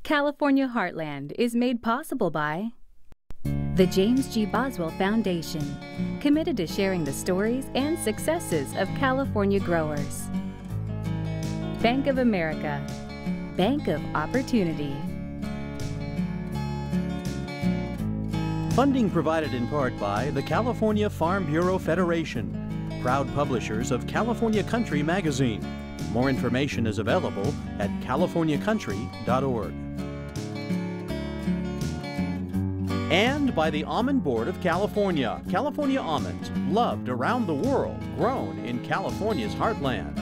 California Heartland is made possible by the James G. Boswell Foundation, committed to sharing the stories and successes of California growers. Bank of America, Bank of Opportunity. Funding provided in part by the California Farm Bureau Federation, proud publishers of California Country magazine. More information is available at californiacountry.org. And by the Almond Board of California. California almonds, loved around the world, grown in California's heartland.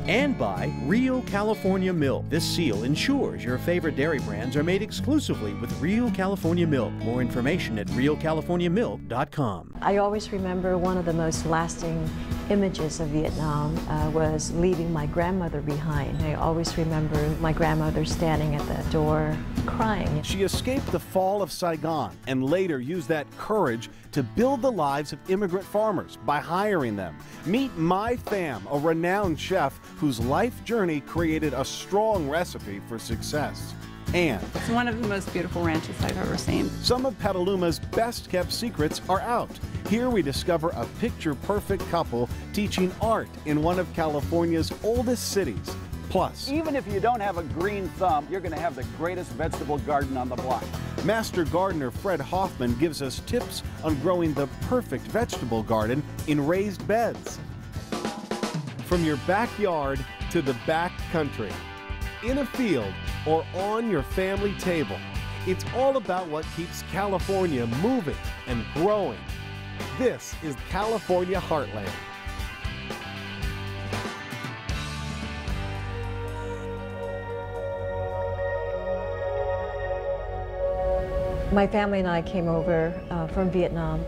And by Real California Milk. This seal ensures your favorite dairy brands are made exclusively with Real California Milk. More information at realcaliforniamilk.com. I always remember one of the most lasting images of Vietnam was leaving my grandmother behind. I always remember my grandmother standing at the door crying. She escaped the Fall of Saigon and later used that courage to build the lives of immigrant farmers by hiring them. Meet Mai Pham, a renowned chef whose life journey created a strong recipe for success. And it's one of the most beautiful ranches I've ever seen. Some of Petaluma's best-kept secrets are out. Here we discover a picture-perfect couple teaching art in one of California's oldest cities. Plus, even if you don't have a green thumb, you're going to have the greatest vegetable garden on the block. Master Gardener Fred Hoffman gives us tips on growing the perfect vegetable garden in raised beds. From your backyard to the back country, in a field or on your family table, it's all about what keeps California moving and growing. This is California Heartland. My family and I came over from Vietnam.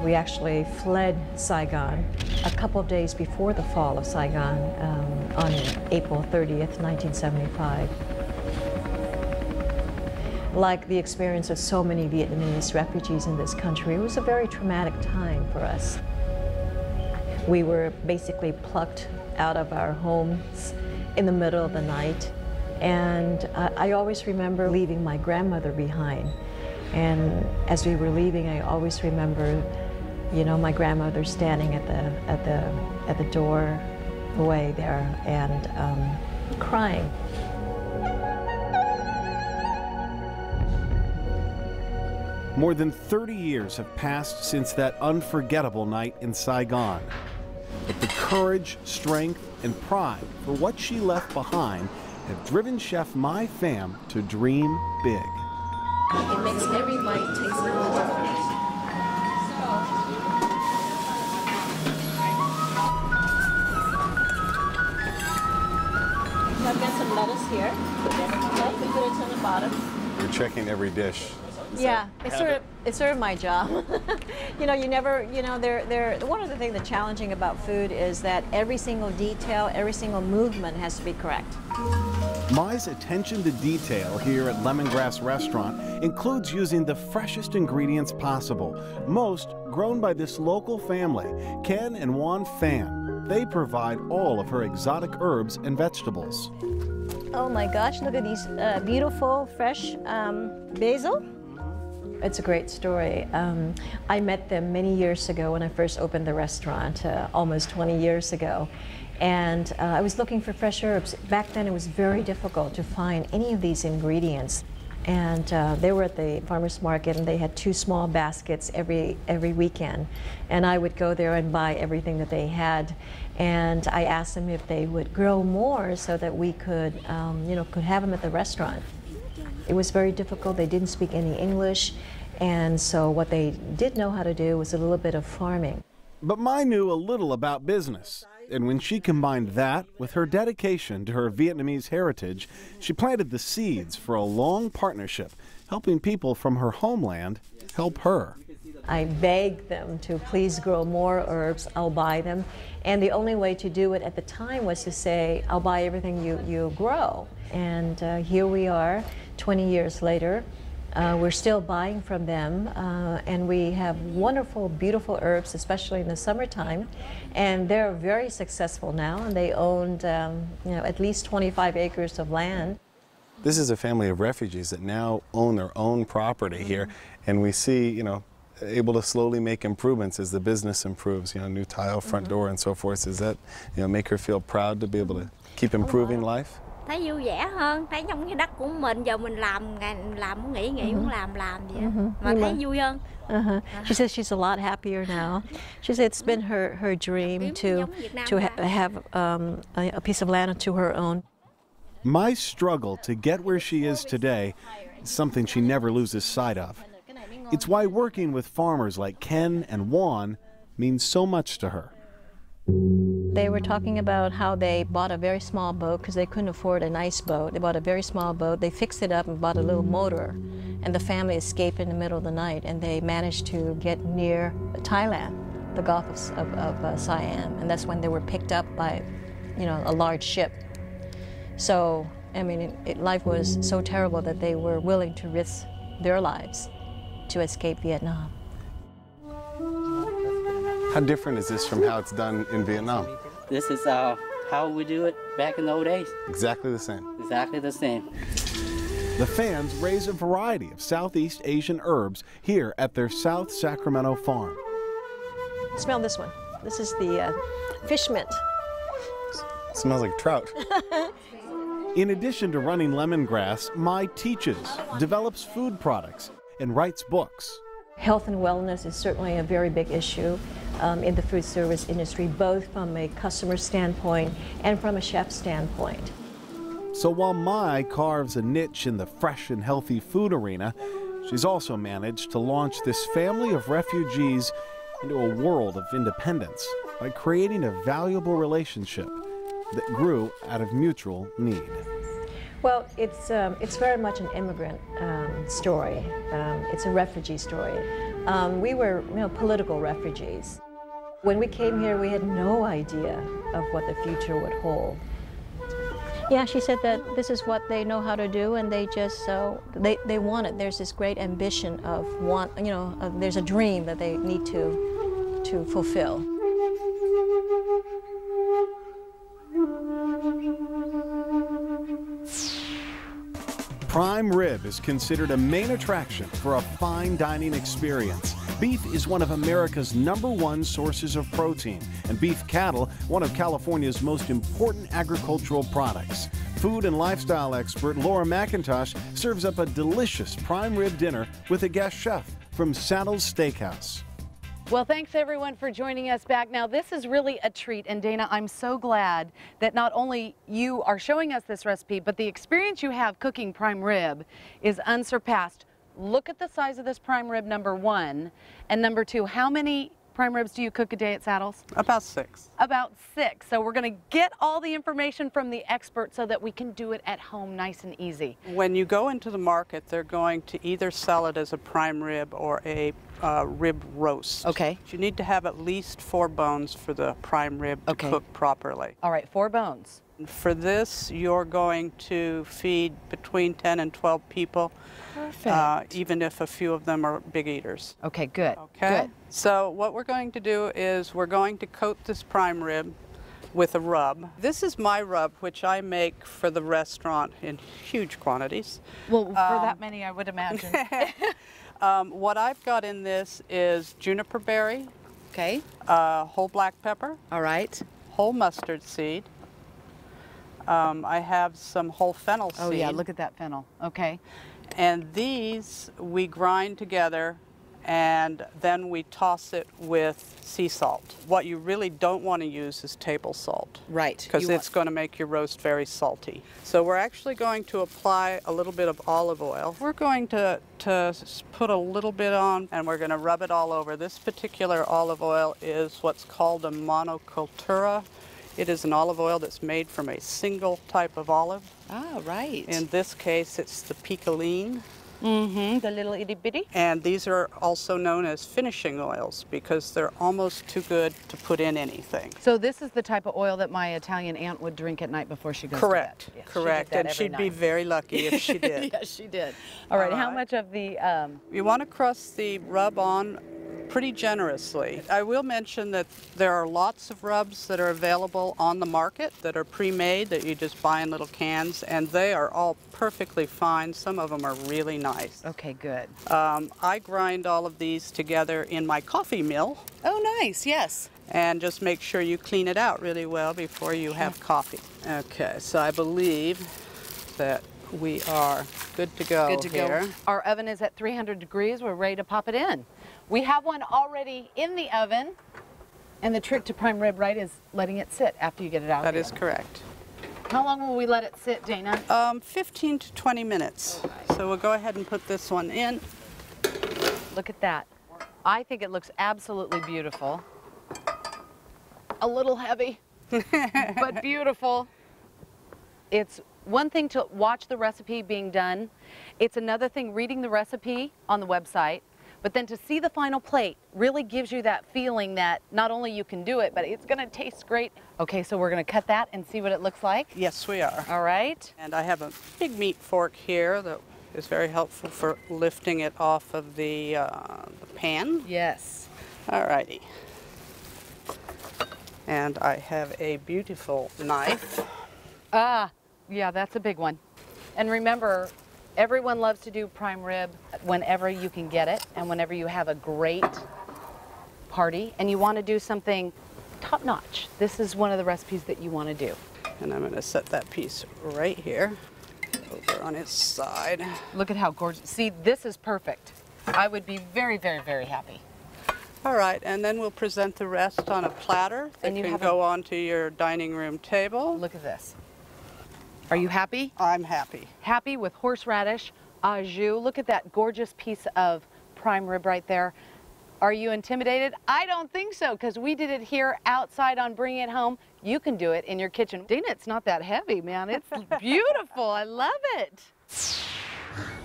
We actually fled Saigon a couple of days before the fall of Saigon on April 30th, 1975. Like the experience of so many Vietnamese refugees in this country, it was a very traumatic time for us. We were basically plucked out of our homes in the middle of the night. And I always remember leaving my grandmother behind. And as we were leaving, I always remember, you know, my grandmother standing at the doorway there and crying. More than 30 years have passed since that unforgettable night in Saigon. But the courage, strength, and pride for what she left behind have driven Chef Mai Pham to dream big. It makes every bite taste a little different. I've got some lettuce here. We put it on the bottom. You're checking every dish. Yeah, it's sort of my job. You know, one of the things that's challenging about food is that every single detail, every single movement has to be correct. Mai's attention to detail here at Lemongrass Restaurant includes using the freshest ingredients possible, most grown by this local family, Ken and Juan Pham. They provide all of her exotic herbs and vegetables. Oh my gosh, look at these beautiful, fresh basil. It's a great story. I met them many years ago when I first opened the restaurant, almost 20 years ago. And I was looking for fresh herbs. Back then it was very difficult to find any of these ingredients. And they were at the farmer's market and they had 2 small baskets every weekend. And I would go there and buy everything that they had. And I asked them if they would grow more so that we could, could have them at the restaurant. It was very difficult. They didn't speak any English. And so what they did know how to do was a little bit of farming. But Mai knew a little about business. And when she combined that with her dedication to her Vietnamese heritage, she planted the seeds for a long partnership, helping people from her homeland help her. I begged them to please grow more herbs, I'll buy them. And the only way to do it at the time was to say, I'll buy everything you grow. And here we are, 20 years later. We're still buying from them, and we have wonderful, beautiful herbs, especially in the summertime. And they're very successful now, and they owned at least 25 acres of land. This is a family of refugees that now own their own property here, and we see, you know, able to slowly make improvements as the business improves, you know, new tile, front door and so forth. Does that, you know, make her feel proud to be able to keep improving life? Thấy vui vẻ hơn, thấy trong cái đất của mình giờ mình làm muốn nghỉ muốn làm vậy mà thấy vui hơn. She says she's a lot happier now. She said it's been her dream to have a piece of land to her own. Mai's struggle to get where she is today is something she never loses sight of. It's why working with farmers like Ken and Juan means so much to her. They were talking about how they bought a very small boat because they couldn't afford a nice boat. They bought a very small boat, they fixed it up and bought a little motor, and the family escaped in the middle of the night, and they managed to get near Thailand, the Gulf of Siam, and that's when they were picked up by, you know, a large ship. So, I mean, life was so terrible that they were willing to risk their lives to escape Vietnam. How different is this from how it's done in Vietnam? This is how we do it back in the old days. Exactly the same. Exactly the same. The Phams raise a variety of Southeast Asian herbs here at their South Sacramento farm. Smell this one. This is the fish mint. It smells like trout. In addition to running lemongrass, Mai teaches, develops food products, and writes books. Health and wellness is certainly a very big issue in the food service industry, both from a customer standpoint and from a chef standpoint. So while Mai carves a niche in the fresh and healthy food arena, she's also managed to launch this family of refugees into a world of independence by creating a valuable relationship that grew out of mutual need. Well, it's very much an immigrant story. It's a refugee story. We were, you know, political refugees. When we came here, we had no idea of what the future would hold. Yeah, she said that this is what they know how to do, and they just they want it. There's this great ambition of there's a dream that they need to fulfill. Prime rib is considered a main attraction for a fine dining experience. Beef is one of America's #1 sources of protein, and beef cattle, one of California's most important agricultural products. Food and lifestyle expert Laura McIntosh serves up a delicious prime rib dinner with a guest chef from Saddles Steakhouse. Well, thanks everyone for joining us back. Now, this is really a treat, and Dana, I'm so glad that not only you are showing us this recipe, but the experience you have cooking prime rib is unsurpassed. Look at the size of this prime rib, #1, and #2, how many prime ribs do you cook a day at Saddles? About 6. About 6. So we're going to get all the information from the expert so that we can do it at home nice and easy. When you go into the market, they're going to either sell it as a prime rib or a rib roast. Okay. You need to have at least 4 bones for the prime rib to cook properly. All right, 4 bones. For this, you're going to feed between 10 and 12 people. Perfect. Even if a few of them are big eaters. Okay, good. Okay. Good. So what we're going to do is we're going to coat this prime rib with a rub. This is my rub, which I make for the restaurant in huge quantities. Well, for that many, I would imagine. What I've got in this is juniper berry. Okay. Whole black pepper. All right. Whole mustard seed. I have some whole fennel seed. Oh yeah, look at that fennel. Okay. And these we grind together, and then we toss it with sea salt. What you really don't want to use is table salt. Right. Because it's going to make your roast very salty. So we're actually going to apply a little bit of olive oil. We're going to put a little bit on, and we're going to rub it all over. This particular olive oil is what's called a monocultura. It is an olive oil that's made from a single type of olive. Ah, right. In this case, it's the picoline. Mm-hmm, the little itty bitty. And these are also known as finishing oils because they're almost too good to put in anything. So this is the type of oil that my Italian aunt would drink at night before she goes Correct. to bed. Yeah, correct. And she'd be very lucky if she did. Yes, she did. All right, how much of the... You want to crust the rub on pretty generously. I will mention that there are lots of rubs that are available on the market that are pre-made that you just buy in little cans, and they are all perfectly fine. Some of them are really nice. Okay, good. I grind all of these together in my coffee mill. Oh, nice, yes. And just make sure you clean it out really well before you have coffee. Okay, so I believe that we are good to go here. Our oven is at 300 degrees. We're ready to pop it in. We have one already in the oven. And the trick to prime rib, right, is letting it sit after you get it out. That is correct. How long will we let it sit, Dana? 15 to 20 minutes. So we'll go ahead and put this one in. Look at that. I think it looks absolutely beautiful. A little heavy, but beautiful. It's one thing to watch the recipe being done. It's another thing reading the recipe on the website, but then to see the final plate really gives you that feeling that not only you can do it, but it's gonna taste great. Okay, so we're gonna cut that and see what it looks like? Yes, we are. All right. And I have a big meat fork here that is very helpful for lifting it off of the pan. Yes. All righty. And I have a beautiful knife. Yeah, that's a big one. And remember, everyone loves to do prime rib whenever you can get it and whenever you have a great party and you want to do something top-notch. This is one of the recipes that you want to do. And I'm going to set that piece right here over on its side. Look at how gorgeous. See, this is perfect. I would be very, very, very happy. All right, and then we'll present the rest on a platter that can go onto your dining room table. Look at this. Are you happy? I'm happy. Happy with horseradish, au jus. Look at that gorgeous piece of prime rib right there. Are you intimidated? I don't think so, because we did it here outside on Bringing It Home. You can do it in your kitchen. Dana, it's not that heavy, man. It's beautiful. I love it.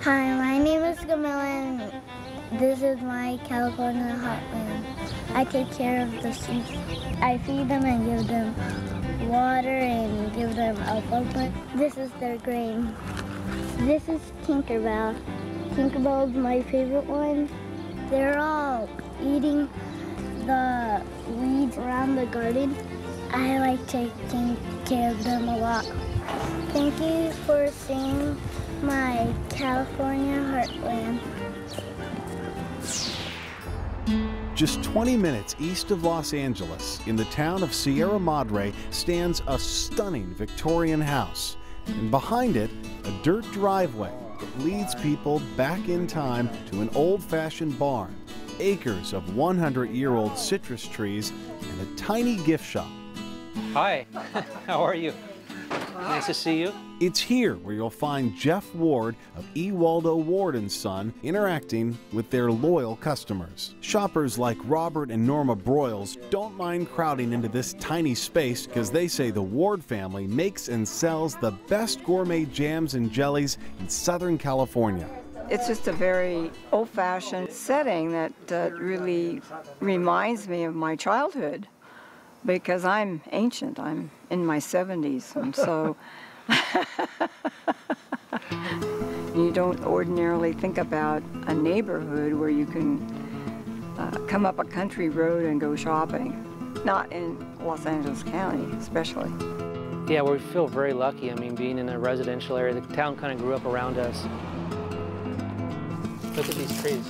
Hi, my name is Camilla, and this is my California Heartland. I take care of the sheep. I feed them and give them water and give them alfalfa. This is their grain. This is Tinkerbell. Tinkerbell's my favorite one. They're all eating the weeds around the garden. I like taking care of them a lot. Thank you for seeing my California Heartland. Just 20 minutes east of Los Angeles, in the town of Sierra Madre, stands a stunning Victorian house. And behind it, a dirt driveway that leads people back in time to an old-fashioned barn, acres of 100-year-old citrus trees, and a tiny gift shop. Hi, how are you? Nice to see you. It's here where you'll find Jeff Ward of E. Waldo Ward & Son interacting with their loyal customers. Shoppers like Robert and Norma Broyles don't mind crowding into this tiny space because they say the Ward family makes and sells the best gourmet jams and jellies in Southern California. It's just a very old-fashioned setting that really reminds me of my childhood, because I'm ancient. I'm in my 70s, and so you don't ordinarily think about a neighborhood where you can come up a country road and go shopping. Not in Los Angeles County, especially. Yeah, we feel very lucky. I mean, being in a residential area, the town kind of grew up around us. Look at these trees.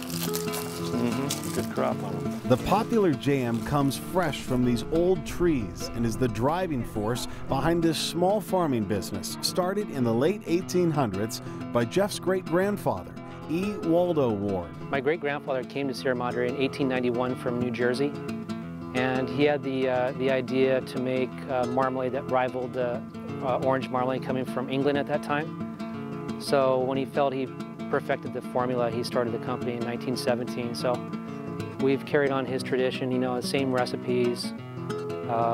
Good crop on them. The popular jam comes fresh from these old trees and is the driving force behind this small farming business started in the late 1800s by Jeff's great-grandfather, E. Waldo Ward. My great-grandfather came to Sierra Madre in 1891 from New Jersey, and he had the idea to make marmalade that rivaled orange marmalade coming from England at that time. So when he felt he perfected the formula, he started the company in 1917. So we've carried on his tradition, you know, the same recipes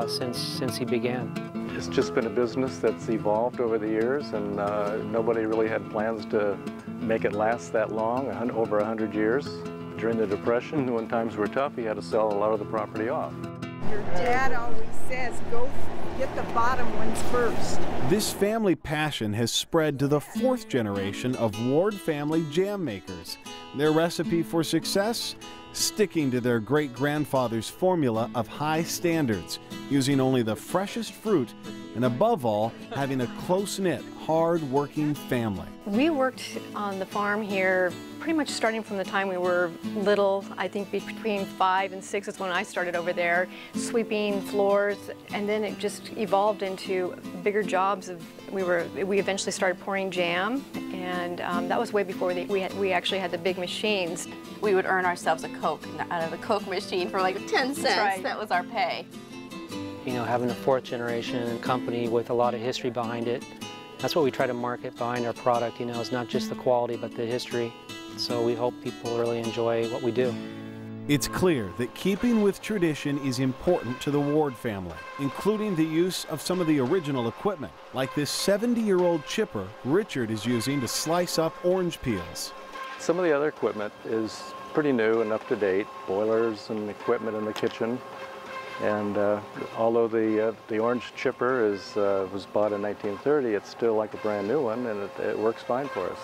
since he began. It's just been a business that's evolved over the years, and nobody really had plans to make it last that long, over 100 years. During the Depression, when times were tough, he had to sell a lot of the property off. Your dad always says, go get the bottom ones first. This family passion has spread to the fourth generation of Ward family jam makers. Their recipe for success? sticking to their great-grandfather's formula of high standards, using only the freshest fruit, and above all, having a close-knit, hard-working family. We worked on the farm here pretty much starting from the time we were little. I think between 5 and 6 is when I started over there, sweeping floors, and then it just evolved into bigger jobs. We eventually started pouring jam, and that was way before we actually had the big machines. We would earn ourselves a Coke out of the Coke machine for like 10 cents. Right. That was our pay. You know, having a fourth generation company with a lot of history behind it, that's what we try to market behind our product. You know, it's not just the quality, but the history. So we hope people really enjoy what we do. It's clear that keeping with tradition is important to the Ward family, including the use of some of the original equipment, like this 70-year-old chipper Richard is using to slice up orange peels. Some of the other equipment is pretty new and up to date, boilers and equipment in the kitchen. And although the orange chipper was bought in 1930, it's still like a brand new one, and it works fine for us.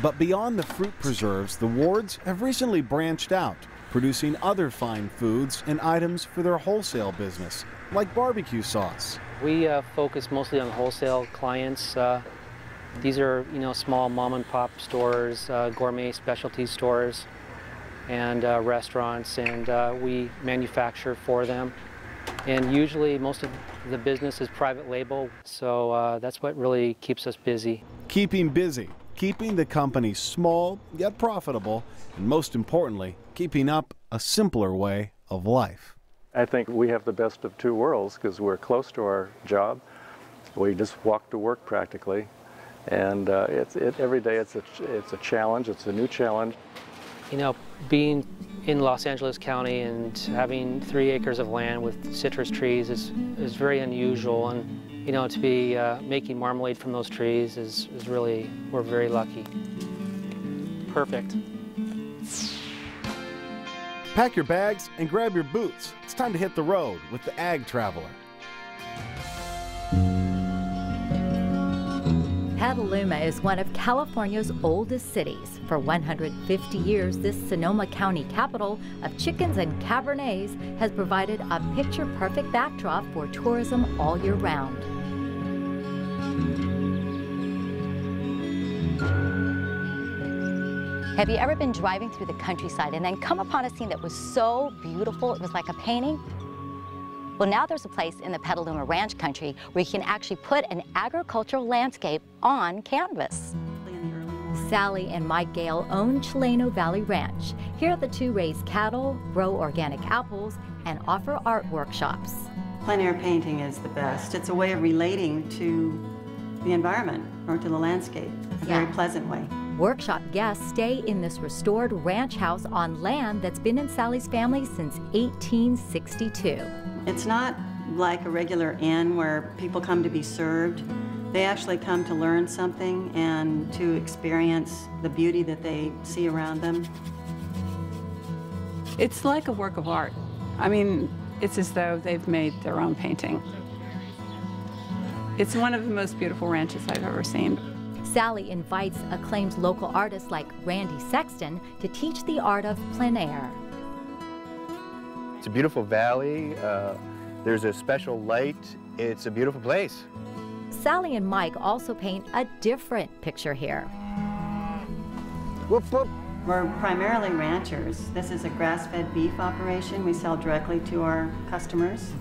But beyond the fruit preserves, the Wards have recently branched out, producing other fine foods and items for their wholesale business, like barbecue sauce. We focus mostly on wholesale clients. These are, you know, small mom and pop stores, gourmet specialty stores, and restaurants, and we manufacture for them. And usually most of the business is private label, so that's what really keeps us busy. Keeping busy, keeping the company small yet profitable, and most importantly, keeping up a simpler way of life. I think we have the best of two worlds because we're close to our job. We just walk to work practically, and every day it's a challenge. It's a new challenge. You know, being in Los Angeles County and having 3 acres of land with citrus trees is very unusual, and you know, to be making marmalade from those trees is really, we're very lucky. Perfect. Pack your bags and grab your boots. It's time to hit the road with the Ag Traveler. Petaluma is one of California's oldest cities. For 150 years, this Sonoma County capital of chickens and Cabernets has provided a picture-perfect backdrop for tourism all year round. Have you ever been driving through the countryside and then come upon a scene that was so beautiful it was like a painting? Well, now there's a place in the Petaluma Ranch country where you can actually put an agricultural landscape on canvas. Sally and Mike Gale own Chileno Valley Ranch. Here the two raise cattle, grow organic apples, and offer art workshops. Plein air painting is the best. It's a way of relating to the environment or to the landscape, a very pleasant way. Workshop guests stay in this restored ranch house on land that's been in Sally's family since 1862. It's not like a regular inn where people come to be served. They actually come to learn something and to experience the beauty that they see around them. It's like a work of art. I mean, it's as though they've made their own painting. It's one of the most beautiful ranches I've ever seen. Sally invites acclaimed local artists like Randy Sexton to teach the art of plein air. It's a beautiful valley. There's a special light. It's a beautiful place. Sally and Mike also paint a different picture here. Whoop, whoop. We're primarily ranchers. This is a grass-fed beef operation. We sell directly to our customers.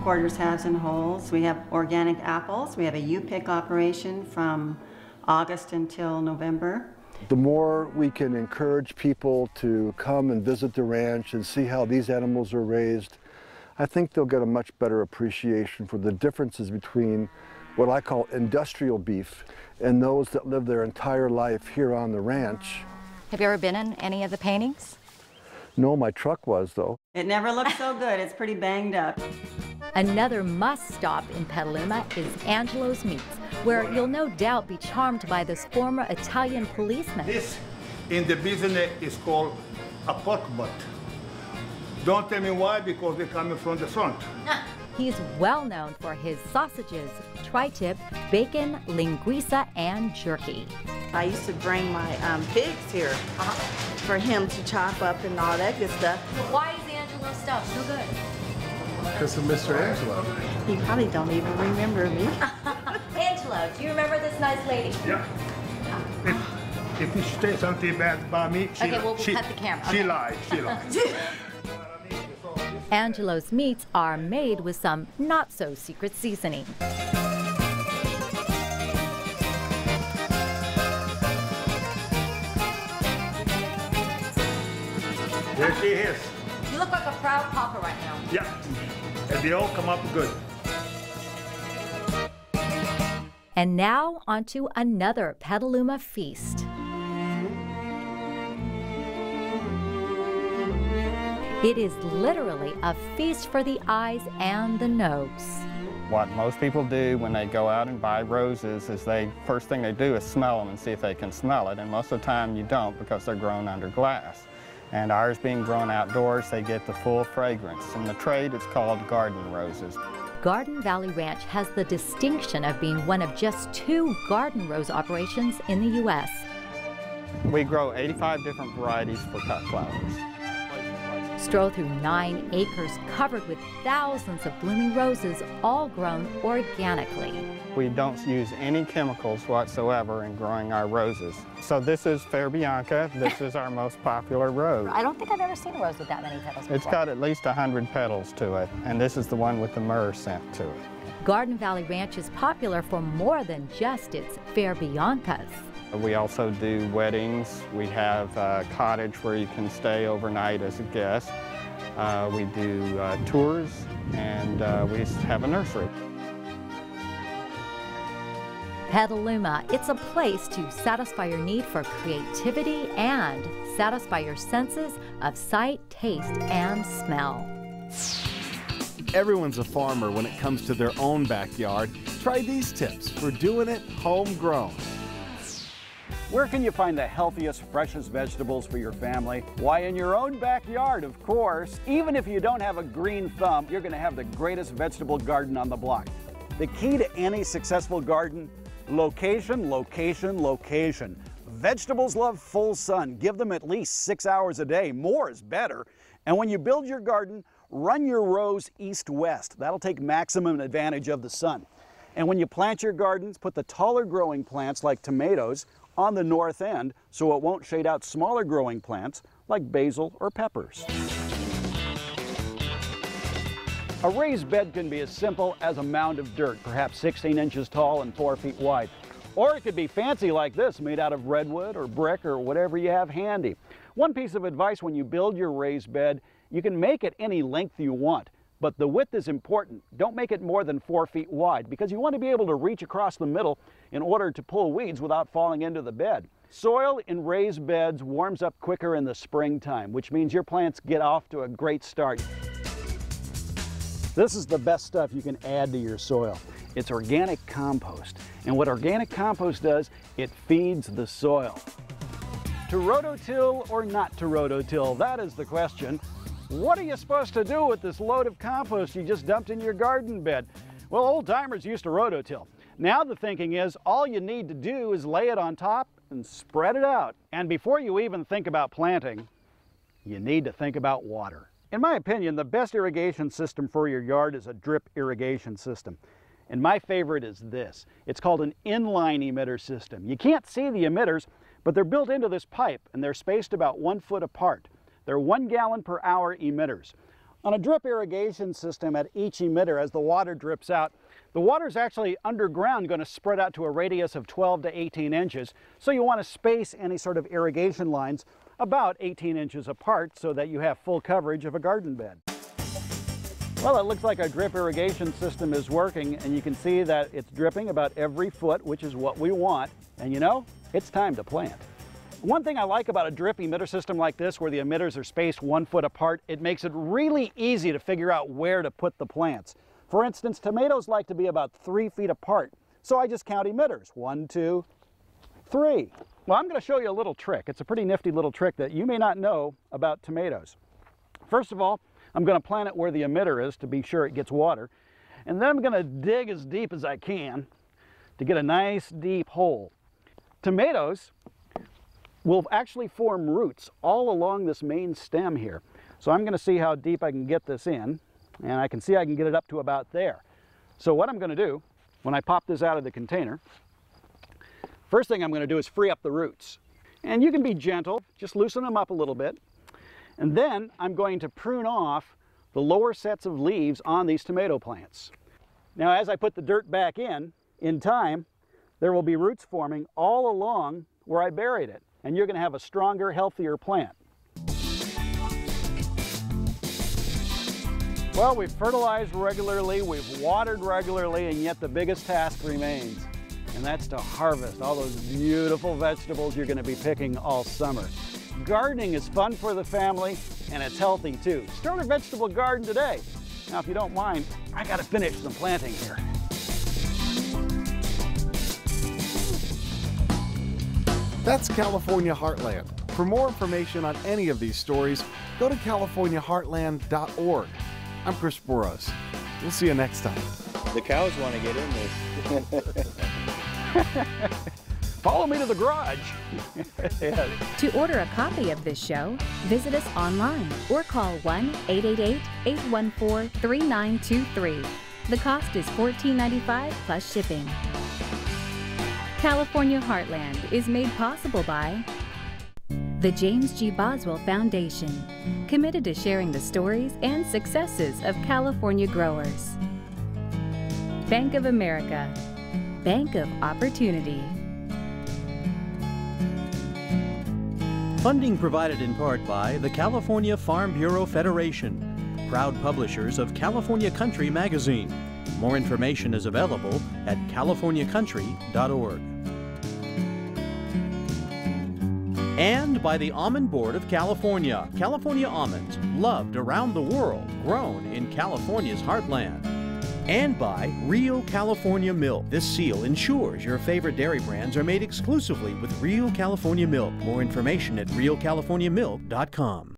Quarters, halves, and wholes. We have organic apples. We have a U-pick operation from August until November. The more we can encourage people to come and visit the ranch and see how these animals are raised, I think they'll get a much better appreciation for the differences between what I call industrial beef and those that live their entire life here on the ranch. Have you ever been in any of the paintings? No, my truck was, though. It never looks so good. It's pretty banged up. Another must-stop in Petaluma is Angelo's Meats, where you'll no doubt be charmed by this former Italian policeman. This in the business is called a pork butt. Don't tell me why, because they're coming from the front. He's well known for his sausages, tri-tip, bacon, linguiça, and jerky. I used to bring my pigs here for him to chop up and all that good stuff. Why is Angelo stuff so good? Because of Mr. Angelo. He probably don't even remember me. Angelo, do you remember this nice lady? Yeah. If you say something bad about me, Okay, we'll cut the camera. She Okay. lied. She lied. Angelo's meats are made with some not-so-secret seasoning. There she is. You look like a proud papa right now. Yeah. And they all come up good. And now onto another Petaluma feast. It is literally a feast for the eyes and the nose. What most people do when they go out and buy roses is first thing they do is smell them and see if they can smell it, and most of the time you don't because they're grown under glass. And ours being grown outdoors, they get the full fragrance. In the trade, it's called garden roses. Garden Valley Ranch has the distinction of being one of just 2 garden rose operations in the U.S. We grow 85 different varieties for cut flowers. Stroll through 9 acres covered with thousands of blooming roses, all grown organically. We don't use any chemicals whatsoever in growing our roses. So this is Fair Bianca. This is our most popular rose. I don't think I've ever seen a rose with that many petals before. It's got at least 100 petals to it, and this is the one with the myrrh scent to it. Garden Valley Ranch is popular for more than just its Fair Biancas. We also do weddings. We have a cottage where you can stay overnight as a guest. We do tours, and we have a nursery. Petaluma, it's a place to satisfy your need for creativity and satisfy your senses of sight, taste, and smell. Everyone's a farmer when it comes to their own backyard. Try these tips for doing it homegrown. Where can you find the healthiest, freshest vegetables for your family? Why, in your own backyard, of course. Even if you don't have a green thumb, you're going to have the greatest vegetable garden on the block. The key to any successful garden: location, location, location. Vegetables love full sun. Give them at least 6 hours a day. More is better. And when you build your garden, run your rows east-west. That'll take maximum advantage of the sun. And when you plant your gardens, put the taller growing plants like tomatoes on the north end so it won't shade out smaller growing plants like basil or peppers. A raised bed can be as simple as a mound of dirt, perhaps 16 inches tall and 4 feet wide. Or it could be fancy like this, made out of redwood or brick or whatever you have handy. One piece of advice: when you build your raised bed, you can make it any length you want, but the width is important. Don't make it more than 4 feet wide because you want to be able to reach across the middle in order to pull weeds without falling into the bed. Soil in raised beds warms up quicker in the springtime, which means your plants get off to a great start. This is the best stuff you can add to your soil. It's organic compost. And what organic compost does, it feeds the soil. To rototill or not to rototill, that is the question. What are you supposed to do with this load of compost you just dumped in your garden bed? Well, old timers used to rototill. Now the thinking is all you need to do is lay it on top and spread it out. And before you even think about planting, you need to think about water. In my opinion, the best irrigation system for your yard is a drip irrigation system. And my favorite is this. It's called an inline emitter system. You can't see the emitters, but they're built into this pipe and they're spaced about 1 foot apart. They're 1 gallon per hour emitters. On a drip irrigation system, at each emitter, as the water drips out, the water is actually underground going to spread out to a radius of 12 to 18 inches. So you want to space any sort of irrigation lines about 18 inches apart so that you have full coverage of a garden bed. Well, it looks like our drip irrigation system is working, and you can see that it's dripping about every foot, which is what we want. And you know, it's time to plant. One thing I like about a drip emitter system like this, where the emitters are spaced 1 foot apart, it makes it really easy to figure out where to put the plants. For instance, tomatoes like to be about 3 feet apart, so I just count emitters. 1, 2, 3. Well, I'm going to show you a little trick. It's a pretty nifty little trick that you may not know about tomatoes. First of all, I'm going to plant it where the emitter is to be sure it gets water. And then I'm going to dig as deep as I can to get a nice deep hole. tomatoes will actually form roots all along this main stem here. So I'm going to see how deep I can get this in, and I can see I can get it up to about there. So what I'm going to do, when I pop this out of the container, first thing I'm going to do is free up the roots. And you can be gentle, just loosen them up a little bit. And then I'm going to prune off the lower sets of leaves on these tomato plants. Now, as I put the dirt back in time, there will be roots forming all along where I buried it. And you're going to have a stronger, healthier plant. Well, we've fertilized regularly, we've watered regularly, and yet the biggest task remains. And that's to harvest all those beautiful vegetables you're going to be picking all summer. Gardening is fun for the family, and it's healthy too. Start a vegetable garden today. Now, if you don't mind, I got to finish some planting here. That's California Heartland. For more information on any of these stories, go to californiaheartland.org. I'm Chris Burrous. We'll see you next time. The cows want to get in this. Follow me to the garage. Yes. To order a copy of this show, visit us online or call 1-888-814-3923. The cost is $14.95 plus shipping. California Heartland is made possible by the James G. Boswell Foundation, committed to sharing the stories and successes of California growers. Bank of America, Bank of Opportunity. Funding provided in part by the California Farm Bureau Federation, proud publishers of California Country magazine. More information is available at californiacountry.org. And by the Almond Board of California. California almonds, loved around the world, grown in California's heartland. And by Real California Milk. This seal ensures your favorite dairy brands are made exclusively with Real California Milk. More information at realcaliforniamilk.com.